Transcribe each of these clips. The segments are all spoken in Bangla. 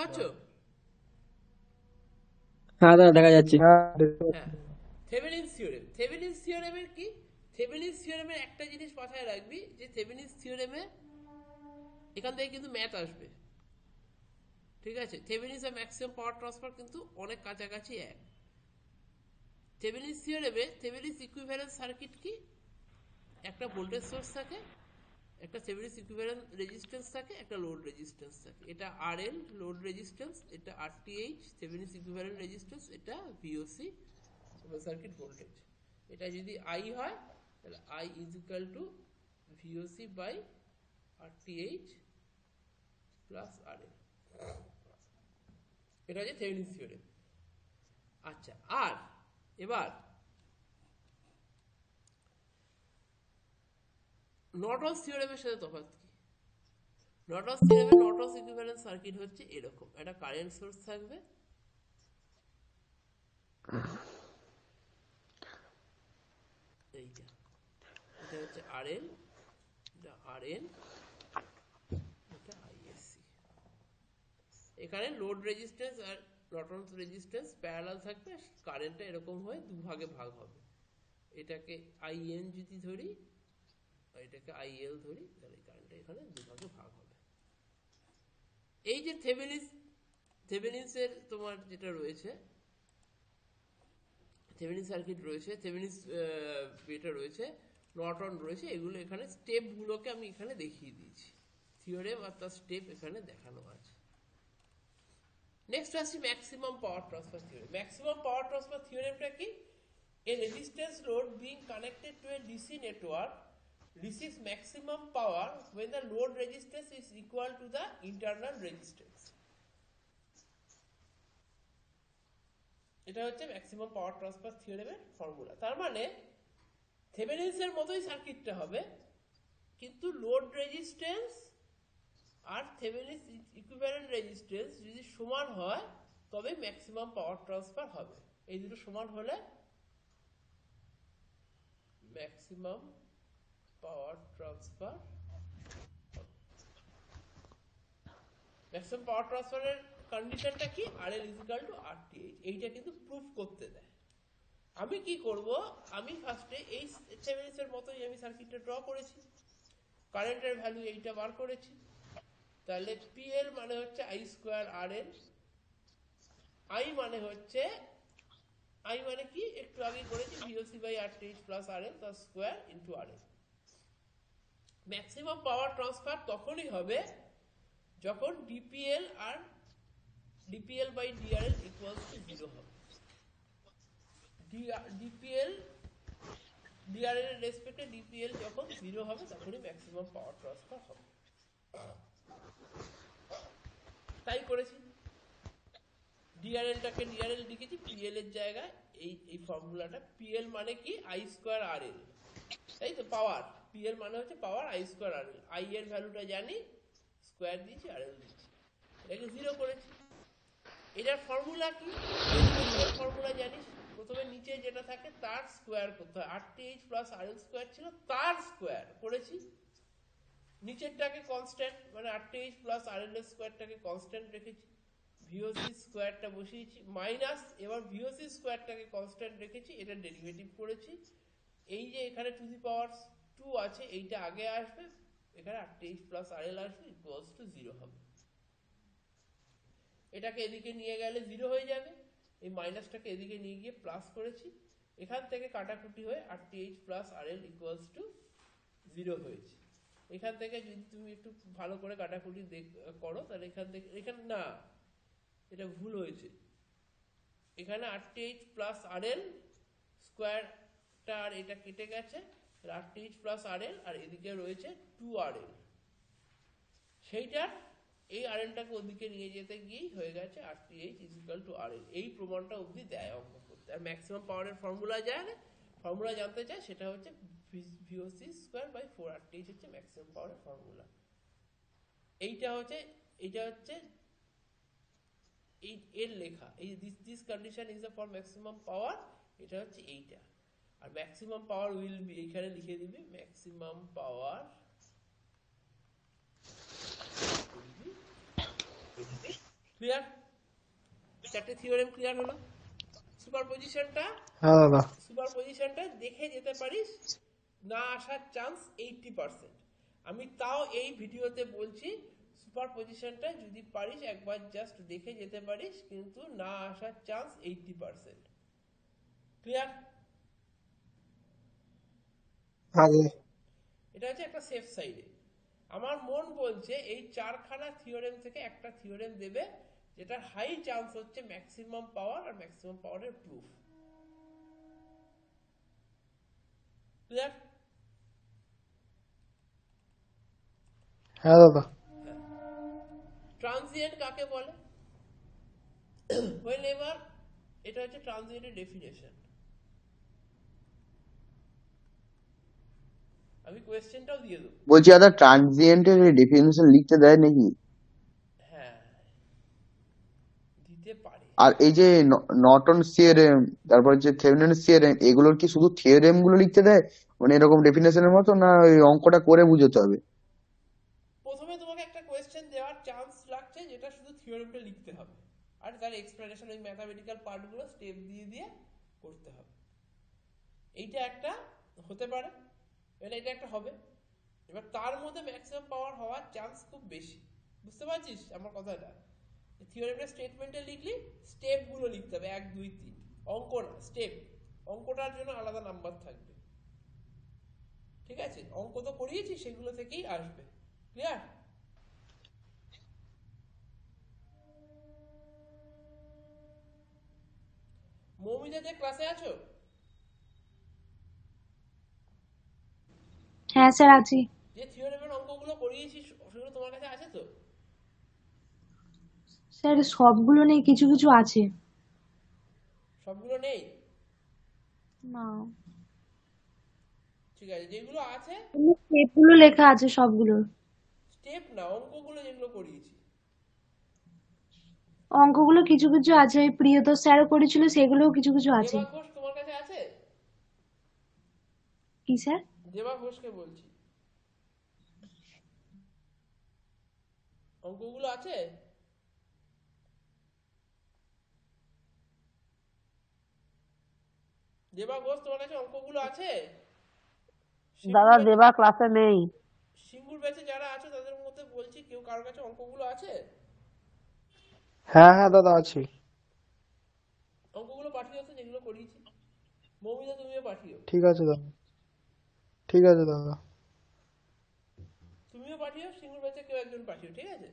পাচ্ছ? হ্যাঁ দাদা দেখা যাচ্ছে। হ্যাঁ, থেভেনিনস থিওরেম। থেভেনিনস থিওরেমের কি? থেভেনিনস থিওরেমের একটা জিনিস মাথায় রাখবি, যে থেভেনিনস থিওরেমে এখান থেকে কিন্তু ম্যাথ আসবে, ঠিক আছে? থেভেনিনস আর ম্যাক্সিমাম পাওয়ার ট্রান্সফার কিন্তু অনেক কাছাকাছি এক। থেভেনিনস থিওরেমে থেভেনিনস ইকুইভ্যালেন্স সার্কিট কি? একটা ভোল্টেজ সোর্স থাকে, একটা থেভেনিনস ইকুইভ্যালেন্ট রেজিস্ট্যান্স থাকে, একটা লোড রেজিস্ট্যান্স থাকে। এটা আরএল লোড রেজিস্ট্যান্স, এটা আরটিএইচ থেভেনিনস ইকুইভ্যালেন্ট রেজিস্ট্যান্স, এটা ভিওসি ওপেন সার্কিট ভোল্টেজ। এটা যদি আই হয় তাহলে I is equal to VOC by RTH plus RL. এটা হচ্ছে থেভেনিনস থিওরেম। আচ্ছা, আর এবার নর্টনস থিওরেমের সাথে তফাৎ কি? নর্টনস থিওরেমে নর্টনস ইকুইভ্যালেন্ট সার্কিট হচ্ছে এরকম, একটা কারেন্ট সোর্স থাকবে, এইটা, এটা হচ্ছে আরএল, এটা আরএন, এটা আইএসসি। এখানে লোড রেজিস্ট্যান্স আর নর্টনস রেজিস্ট্যান্স প্যারালাল থাকবে, কারেন্টটা এরকম হয়ে দুভাগে ভাগ হবে। এটাকে আইএন যদি ধরি আর এটাকে আইএল ধরি, তাহলে কারেন্টটা এখানে দুভাগে ভাগ হবে। এই যে থেভেনিন্সের তোমার যেটা রয়েছে, থেভেনিন সার্কিট রয়েছে, থেভেনিন এটা রয়েছে, নর্টন রয়েছে, এগুলো এখানে স্টেপগুলোকে আমি এখানে দেখিয়ে দিয়েছি। থিওরেম আর তার স্টেপ এখানে দেখানো আছে। নেক্সট আসছি maximum power transfer theorem. Maximum power transfer থিওরেমটা কি? A resistance load being connected to a DC network receives maximum power when the load resistance is equal to the internal resistance. এটা হচ্ছে ম্যাক্সিমাম পাওয়ার ট্রান্সফার থিওরেমের ফর্মুলা। তার মানে থেভেনিনসের মতোই সার্কিটটা হবে, কিন্তু লোড রেজিস্ট্যান্স আর থেভেনিনস ইকুইভ্যালেন্ট রেজিস্ট্যান্স যদি সমান হয় তবে ম্যাক্সিমাম পাওয়ার ট্রান্সফার হবে। এই দুটো সমান হলে maximum power transfer, maximum power ট্রান্সফারের কন্ডিশনটা কি? RL equal to RTH। এইটা কিন্তু প্রুফ করতে দেয়। আমি কি করব, আমি ফার্স্টে এই থেভেনিনসের মতোই আমি সার্কিটটা ড্র করেছি, কারেন্টের ভ্যালু এইটা বার করেছি। তাহলে পিএল মানে হচ্ছে আই স্কোয়ার RL, আই মানে হচ্ছে, আই মানে কি একটু আগে করেছি, VOC by RTH plus RL তার square into RL। Maximum power transfer তখনই হবে যখন ডিপিএল আর DPL by DRL equals to zero হবে। ডিপিএল ডিআরএল এর রেসপেক্টে ডিপিএল যখন জিরো হবে তখনই ম্যাক্সিমাম পাওয়ার ট্রান্সফার হবে। তাই করেছি, ডিআরএলটাকে ডিআরএল লিখেছি পিএল এর জায়গায়। এই ফর্মুলাটা, পিএল মানে কি আই স্কোয়ার আরএল, তাই তো? পাওয়ার, পিএল মানে হচ্ছে পাওয়ার আই স্কোয়ার আরএল। আই এর ভ্যালুটা জানি, স্কোয়ার দিয়েছি, আরএল দিয়েছি, এটাকে জিরো করেছি। এটার ফর্মুলা কি? ডেরিভেটিভের ফর্মুলা জানিস, প্রথমে নিচে যেটা থাকে তার স্কোয়ার করতে হয়। RTH প্লাস RL স্কোয়ার ছিল, তার স্কোয়ার করেছি। নিচেরটাকে কনস্ট্যান্ট মানে RTH প্লাস RL এর স্কোয়ারটাকে কনস্ট্যান্ট রেখেছি, ভিওসি স্কোয়ারটা বসিয়েছি, মাইনাস এবার ভিওসি স্কোয়ারটাকে কনস্ট্যান্ট রেখেছি, এটা ডেরিভেটিভ করেছি। এই যে এখানে টু দি পাওয়ার 2 আছে, এইটা আগে আসবে, এখানে RTH প্লাস RL আসবে, ইকুয়ালস টু জিরো হবে। এটাকে এদিকে নিয়ে গেলে জিরো হয়ে যাবে, এই মাইনাসটাকে এদিকে নিয়ে গিয়ে প্লাস করেছি, এখান থেকে কাটাকুটি হয়ে RTH plus RL equals to zero হয়েছে। এখান থেকে যদি তুমি একটু ভালো করে কাটাকুটি করো তাহলে এখান থেকে, এখানে না, এটা ভুল হয়েছে, এখানে RTH প্লাস RL স্কোয়ারটা আর এটা কেটে গেছে, RTH প্লাস RL আর এদিকে রয়েছে 2RL, সেইটার এই আরএলটাকে ওদিকে নিয়ে যেতে গিয়েই হয়ে গেছে RTH is equal two RL। এই প্রমাণটা অবধি দেয় অঙ্ক করতে। আর ম্যাক্সিমাম পাওয়ারের ফর্মুলা যায় না, ফর্মুলা জানতে চায়, সেটা হচ্ছে ভিওসি স্কোয়ার বাই 4 RTH হচ্ছে ম্যাক্সিমাম পাওয়ারের ফর্মুলা। এইটা হচ্ছে, এটা হচ্ছে এই এর লেখা, এই this condition is for maximum power, এটা হচ্ছে এইটা। আর ম্যাক্সিমাম পাওয়ার উইল বি, এখানে লিখে দিবি ম্যাক্সিমাম পাওয়ার ক্লিয়ার? চারটে থিওরেম ক্লিয়ার হলো। সুপারপজিশনটা হ্যাঁ দাদা। সুপারপজিশনটা দেখে যেতে পারিস, না আসার চান্স 80%। আমি তাও এই ভিডিওতে বলছি সুপারপজিশনটা যদি পারিস একবার জাস্ট দেখে যেতে পারিস, কিন্তু না আসার চান্স 80%। ক্লিয়ার? হ্যাঁ দাদা। এটা হচ্ছে একটা সেফ সাইডে। আমার মন বলছে এই চারখানা থিওরেম থেকে একটা থিওরেম দেবে যেটার হাই চান্স হচ্ছে ম্যাক্সিমাম পাওয়ার আর ম্যাক্সিমাম পাওয়ারের প্রুফ। ক্লিয়ার? হ্যাঁ দাদা। ট্রানজিয়েন্ট কাকে বলে? whenever, এটা হচ্ছে ট্রানজিয়েন্টের ডেফিনেশন। আমি কোয়েশ্চেনটাও দিয়ে দেবো। বলছি দাদা, ট্রানজিয়েন্টের ডেফিনেশন লিখতে দেয় নাকি? হ্যাঁ, দিতে পারে। আর এই যে নর্টন থিওরেম, তারপর যে থেভেনিন থিওরেম, এগুলোর কি শুধু থিওরেম গুলো লিখতে দেয়, মানে এরকম ডেফিনেশনের মতো, না ওই অঙ্কটা করে বুঝতে হবে? প্রথমে তোমাকে একটা কোয়েশ্চেন দেওয়ার চান্স রাখছে যেটা শুধু থিওরেমটা লিখতে হবে, আর তার এক্সপ্লেনেশন ওই ম্যাথামেটিক্যাল পার্টগুলো স্টেপ দিয়ে দিয়ে করতে হবে। এইটা একটা হতে পারে, মানে এটা একটা হবে। এবার তার মধ্যে ম্যাক্সিমাম পাওয়ার হওয়ার চান্স খুব বেশি। বুঝতে পারছিস আমার কথাটা? থিওরেমটা স্টেটমেন্টে লিখলি, স্টেপগুলো লিখতে হবে 1 2 3, অঙ্ক না, স্টেপ। অঙ্কটার জন্য আলাদা নাম্বার থাকবে। ঠিক আছে? অঙ্ক তো করিয়েছি, সেগুলো থেকেই আসবে। ক্লিয়ার? মৌমিতা যে ক্লাসে আছো? হ্যাঁ স্যার আছি। যে থিওরেমের অঙ্কগুলো করিয়েছি সেগুলো তোমার কাছে আছে তো? স্যার সবগুলো নেই, কিছু কিছু আছে। সবগুলো নেই? না, ঠিক আছে, যেগুলো আছে স্টেপগুলো লেখা আছে সবগুলো। স্টেপ না, অঙ্কগুলো যেগুলো করিয়েছি। অঙ্কগুলো কিছু কিছু আছে, ওই প্রিয়তোষ স্যারও করেছিল, সেগুলোও কিছু কিছু আছে। দেবা ঘোষ তোমার কাছে আছে? কি স্যার? দেবা ঘোষকে বলছি, অঙ্কগুলো আছে? দেবা ঘোষ তোমার কাছে অঙ্কগুলো আছে? দাদা দেবা ক্লাসে নেই। সিঙ্গুর ব্যাচে যারা আছে তাদের মধ্যে বলছি, কেউ কারোর কাছে অঙ্কগুলো আছে? হ্যাঁ হ্যাঁ দাদা আছে। অঙ্কগুলো পাঠিয়ে তো যেগুলো করিয়েছি। মৌমিতা তুমিও পাঠিও। ঠিক আছে দাদা। ঠিক আছে দাদা। তুমিও পাঠিও, সিঙ্গুর ব্যাচে কেউ একজন পাঠিও, ঠিক আছে?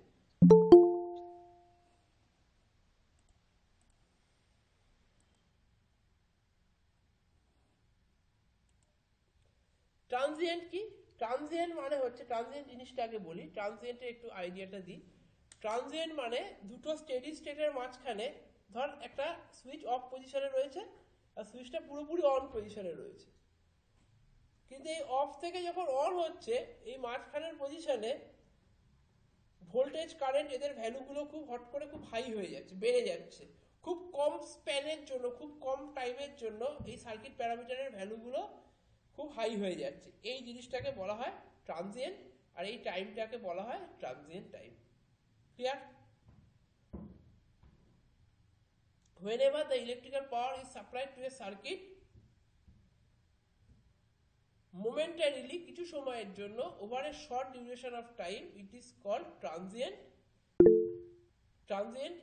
ট্রানজিয়েন্ট কি? ট্রানজিয়েন্ট মানে হচ্ছে, ট্রানজিয়েন্ট জিনিসটাকে বলি, ট্রানজিয়েন্টের একটু আইডিয়াটা দিই। ট্রানজিয়েন্ট মানে দুটো স্টেডি স্টেটের মাঝখানে, ধর একটা সুইচ অফ পজিশনে রয়েছে আর সুইচটা পুরোপুরি অন পজিশনে রয়েছে, কিন্তু এই অফ থেকে যখন অন হচ্ছে এই মাঝখানের পজিশনে ভোল্টেজ কারেন্ট এদের ভ্যালুগুলো খুব হট করে খুব হাই হয়ে যাচ্ছে, বেড়ে যাচ্ছে। খুব কম স্প্যানের জন্য, খুব কম টাইমের জন্য এই সার্কিট প্যারামিটারের ভ্যালুগুলো খুব হাই হয়ে যাচ্ছে। এই জিনিসটাকে বলা হয় ট্রানজিয়েন্ট, আর এই টাইমটাকে বলা হয় transient time. Clear? whenever the electrical power is supplied to a circuit momentarily, কিছু সময়ের জন্য, over a short duration of time, it is called transient. Transient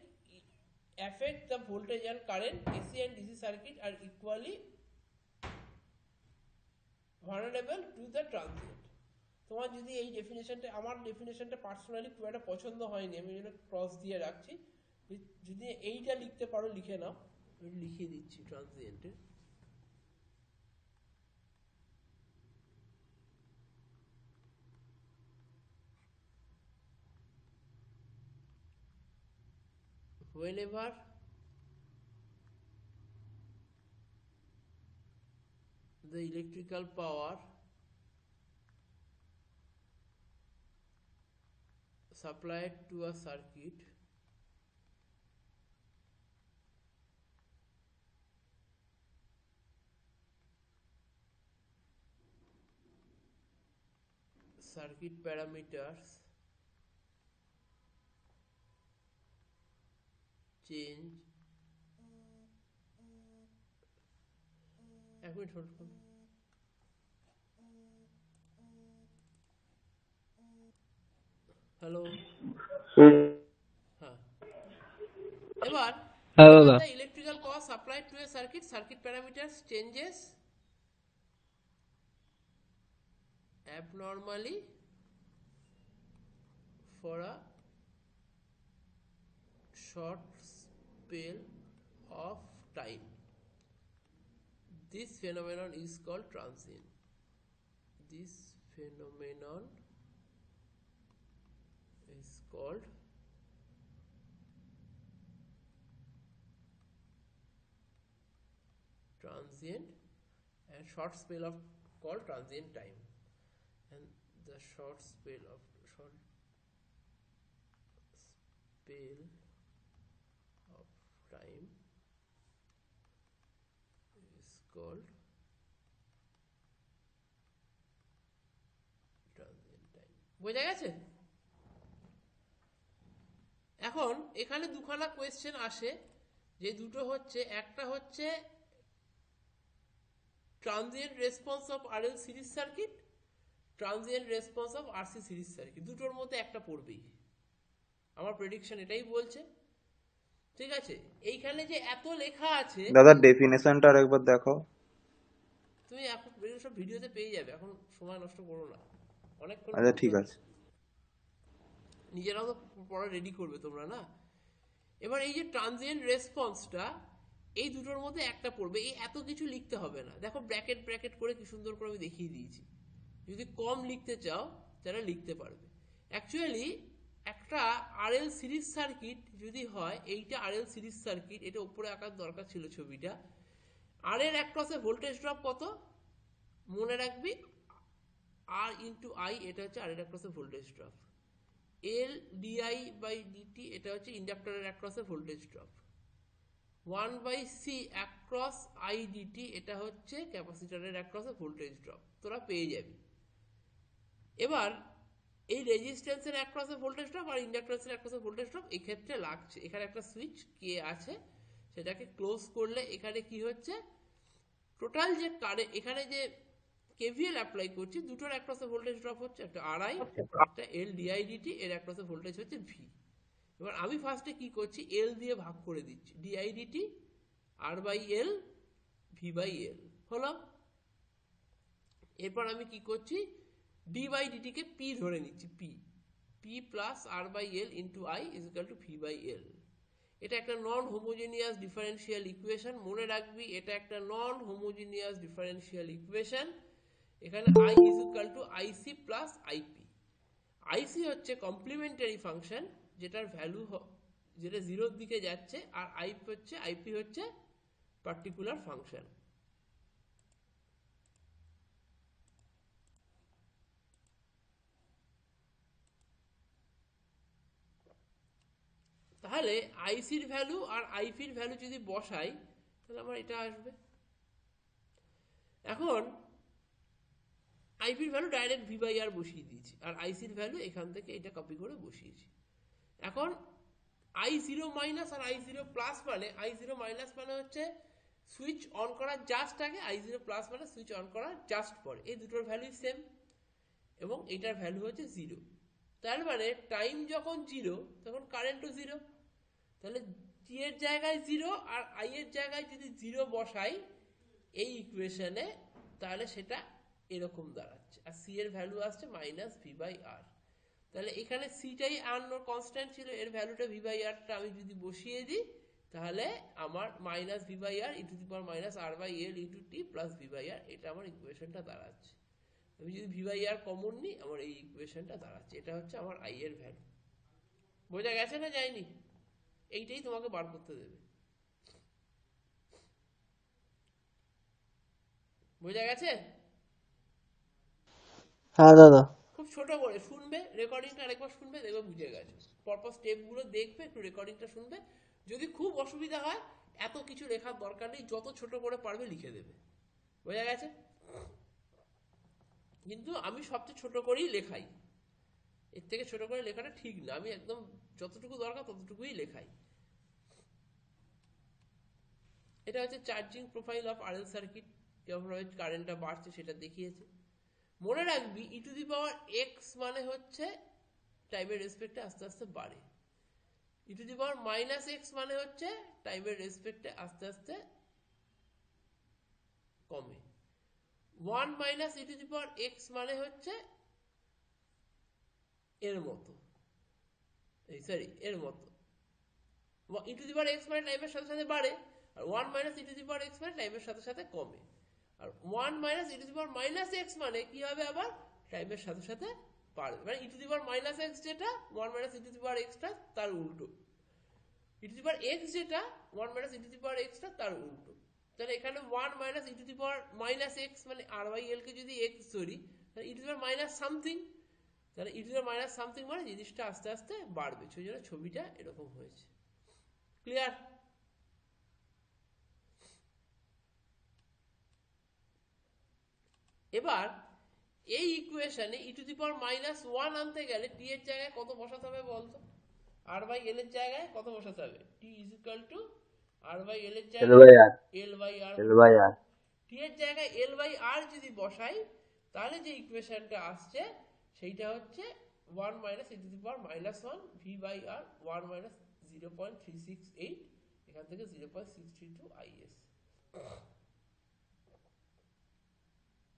affect the voltage and current. AC and DC circuit are equally vulnerable to the transient. তোমার যদি এই ডেফিনেশনটা, আমার ডেফিনেশনটা পার্সোনালি খুব একটা পছন্দ হয়নি, আমি এটা ক্রস দিয়ে রাখছি। যদি এইটা লিখতে পারো লিখে নাও, আমি লিখিয়ে দিচ্ছি ট্রানজিয়েন্টে। whenever the electrical power supplied to a circuit parameters change, এক মিনিট হোল্ড করুন। হ্যালো, হ্যাঁ, এবার হ্যাঁ দাদা the electrical power supplied to a circuit parameters changes abnormally for a short spell of time. This phenomenon is called transient. This phenomenon is called transient, and short spell of called transient time, and the short spell of time is called transient time. বোঝা গেছে? এখন এখানে দুখানা কোয়েশ্চেন আসে, যে দুটো হচ্ছে, একটা হচ্ছে transient response of RL series circuit, transient response of RC series circuit, দুটোর মধ্যে একটা পড়বেই, আমার প্রেডিকশন এটাই বলছে। ঠিক আছে, এইখানে যে এত লেখা আছে দাদা ডেফিনেশনটা আরেকবার দেখাও। তুমি এখন সব ভিডিওতে পেয়ে যাবে, এখন সময় নষ্ট করো না, অনেকক্ষণ। আচ্ছা ঠিক আছে, নিজেরাও তো পড়া রেডি করবে তোমরা না। এবার এই যে ট্রানজিয়েন্ট রেসপন্সটা, এই দুটোর মধ্যে একটা পড়বে, এই এত কিছু লিখতে হবে না। দেখো ব্র্যাকেট ব্র্যাকেট করে কি সুন্দর করে আমি দেখিয়ে দিয়েছি। যদি কম লিখতে চাও তারা লিখতে পারবে। অ্যাকচুয়ালি একটা আরএল সিরিজ সার্কিট যদি হয়, এইটা আরএল সিরিজ সার্কিট, এটা উপরে আঁকার দরকার ছিল ছবিটা। আর এর অ্যাক্রসে ভোল্টেজ ড্রপ কত মনে রাখবি, আর ইন্টু আই, এটা হচ্ছে আর এর অ্যাক্রসে voltage drop. L di by dt, এটা হচ্ছে ইন্ডাক্টরের অ্যাক্রসে voltage drop. 1/c across I dt, এটা হচ্ছে ক্যাপাসিটরের অ্যাক্রসে ভোল্টেজ ড্রপ, তোরা পেয়ে যাবি। এবার এই রেজিস্ট্যান্সের অ্যাক্রসে ভোল্টেজ ড্রপ আর ইন্ডাক্টরের অ্যাক্রসে ভোল্টেজ ড্রপ এক্ষেত্রে লাগছে। এখানে একটা সুইচ কে আছে, সেটাকে ক্লোজ করলে এখানে কি হচ্ছে, টোটাল যে কারেন্ট, এখানে যে কেভিএল অ্যাপ্লাই করছি, দুটোর অ্যাক্রসে ভোল্টেজ ড্রপ হচ্ছে, একটা আরআই, একটা এল ডিআইডিটি, এর অ্যাক্রসে ভোল্টেজ হচ্ছে ভি। এবার আমি ফার্স্টে কি করছি, এল দিয়ে ভাগ করে দিচ্ছি, di dt R by L, V by L হলো। এরপর আমি কি করছি, ডি বাই ডিটিকে পি ধরে নিচ্ছি, P plus R by L into I is equal to V by L. এটা একটা নন হোমোজেনিয়াস ডিফারেন্সিয়াল ইকুয়েশন, মনে রাখবি এটা একটা নন হোমোজেনিয়াস ডিফারেন্সিয়াল ইকুয়েশন। এখানে I is equal to IC plus IP. IC হচ্ছে কমপ্লিমেন্টারি ফাংশন, যেটার ভ্যালু যেটা জিরোর দিকে যাচ্ছে, আর আইপি হচ্ছে পার্টিকুলার ফাংশন। তাহলে আইসির ভ্যালু আর আইপির ভ্যালু যদি বসাই, তাহলে আমার এটা আসবে। এখন আইপির ভ্যালু ডাইরেক্ট ভি বাই আর বসিয়ে দিয়েছি, আর আইসির ভ্যালু এখান থেকে এটা কপি করে বসিয়েছি। এখন I0 মাইনাস আর I0 প্লাস মানে, I0 মাইনাস মানে হচ্ছে সুইচ অন করার জাস্ট আগে, I0 প্লাস মানে সুইচ অন করার জাস্ট পরে, এই দুটোর ভ্যালু সেম, এবং এটার ভ্যালু হচ্ছে 0। তার মানে টাইম যখন 0 তখন কারেন্টও 0। তাহলে টি এর জায়গায় 0 আর আই এর জায়গায় যদি 0 বসাই এই ইকুয়েশনে, তাহলে সেটা এরকম দাঁড়াচ্ছে, আর সি এর ভ্যালু আসছে মাইনাস ভি বাই আর। তাহলে এখানে সিটাই আননোন কনস্ট্যান্ট ছিল, এর ভ্যালুটা ভি বাই আরটা আমি যদি বসিয়ে দিই, তাহলে আমার minus V by R into the power minus R by L into T plus V by R, এটা আমার ইকুয়েশনটা দাঁড়াচ্ছে। আমি যদি ভি বাই আর কমন নিই, আমার এই ইকুয়েশনটা দাঁড়াচ্ছে। এটা হচ্ছে আমার আই এর ভ্যালু। বোঝা গেছে না যায়নি? এইটাই তোমাকে বার করতে দেবে। বোঝা গেছে? হ্যাঁ দাদা। খুব ছোট করে শুনবে, রেকর্ডিংটা আরেকবার শুনবে, দেখবে বুঝে গেছে। পরপর স্টেপগুলো দেখবে, একটু রেকর্ডিংটা শুনবে। যদি খুব অসুবিধা হয়, এত কিছু লেখার দরকার নেই, যত ছোট করে পারবে লিখে দেবে। বোঝা গেছে? কিন্তু আমি সবচেয়ে ছোট করেই লেখাই, এর থেকে ছোট করে লেখাটা ঠিক না। আমি একদম যতটুকু দরকার ততটুকুই লেখাই। এটা হচ্ছে charging profile of RL circuit, যেভাবে কারেন্টটা বাড়ছে সেটা দেখিয়েছে। মনে রাখবি ই টু দি পাওয়ার এক্স মানে হচ্ছে টাইমের রেসপেক্টে আস্তে আস্তে বাড়ে, E to the power minus X মানে হচ্ছে টাইমের রেসপেক্টে আস্তে আস্তে কমে। 1 minus E to the power X মানে হচ্ছে এর মতো, এর মতো। ই টু দি পাওয়ার এক্স মানে টাইমের সাথে সাথে বাড়ে, আর 1 minus E to the power X মানে টাইমের সাথে সাথে কমে। আর 1 minus E to the power minus X মানে কি হবে, আবার টাইমের সাথে সাথে বাড়বে। মানে E to the power minus X যেটা 1 minus E to the power এক্সটা তার উল্টো, E to the power X যেটা 1 minus E to the power এক্সটা তার উল্টো। তাহলে এখানে 1 minus E to the power minus X মানে আর বাই এল কে যদি এক্স ধরি, তাহলে E to the power minus something, তাহলে E to the power minus something মানে জিনিসটা আস্তে আস্তে বাড়বে, সেই জন্য ছবিটা এরকম হয়েছে। ক্লিয়ার? এবার এই ইকুয়েশনে ই টু দি পাওয়ার মাইনাস 1 আনতে গেলে টি এর জায়গায় কত বসাতে হবে বলতো? আর বাই এল এর জায়গায় কত বসাতে হবে? T is equal to R by L এর জায়গায় এল বাই আর। টি এর জায়গায় এল বাই আর যদি বসাই, তাহলে যে ইকুয়েশনটা আসছে সেইটা হচ্ছে 1 minus E to the power minus 1 V by R 1 minus 0.368, এখান থেকে 0.632 আইএস।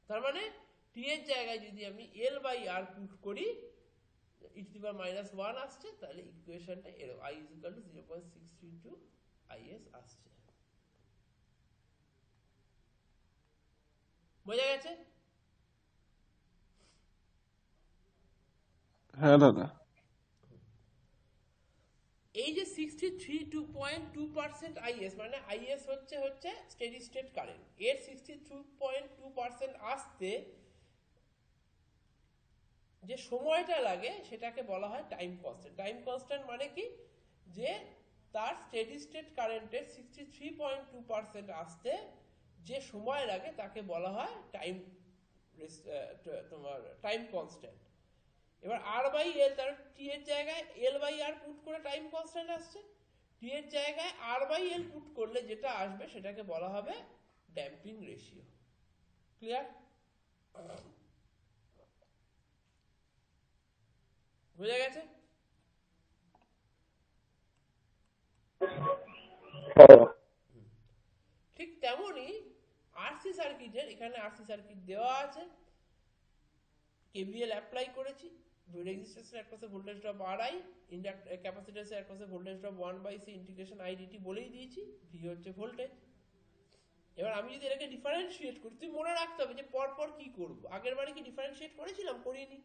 তার মানে টি এর জায়গায় যদি আমি এল বাই আর পুট করি, ই টু দি পাওয়ার মাইনাস 1 আসছে, তাহলে ইকুয়েশনটা এরকম I is equal two 0.632 is আসছে। বোঝা গেছে? হ্যাঁ দাদা। এই যে 63.2% আইএস মানে আইএস হচ্ছে স্টেডি স্টেট কারেন্ট, এর 63.2% আসতে যে সময়টা লাগে সেটাকে বলা হয় টাইম কনস্ট্যান্ট। টাইম কনস্ট্যান্ট মানে কি, যে তার স্টেডি স্টেট কারেন্টের 63.2% আসতে যে সময় লাগে তাকে বলা হয় টাইম, তোমার টাইম কনস্ট্যান্ট। এবার আর বাই এল, তার টি এর জায়গায় এল বাই আর পুট করে টাইম কনস্ট্যান্ট আসছে, টি এর জায়গায় আর বাই এল পুট করলে যেটা আসবে সেটাকে বলা হবে ড্যাম্পিং রেশিও। ক্লিয়ার? বুঝা গেছে? ঠিক তেমনি আরসি সার্কিটের, এখানে আরসি সার্কিট দেওয়া আছে, কেভিএল অ্যাপ্লাই করেছি, রেজিস্ট্যান্সের অ্যাক্রসে ভোল্টেজ ড্রপ আর আই, ক্যাপাসিট্যান্সের অ্যাক্রসে voltage drop 1/c integration I dt বলেই দিয়েছি, ভি হচ্ছে ভোল্টেজ। এবার আমি যদি এটাকে ডিফারেন্সিয়েট করি, তুই মনে রাখতে হবে যে পরপর কি করব। আগের বারে কি ডিফারেন্সিয়েট করেছিলাম? করিনি,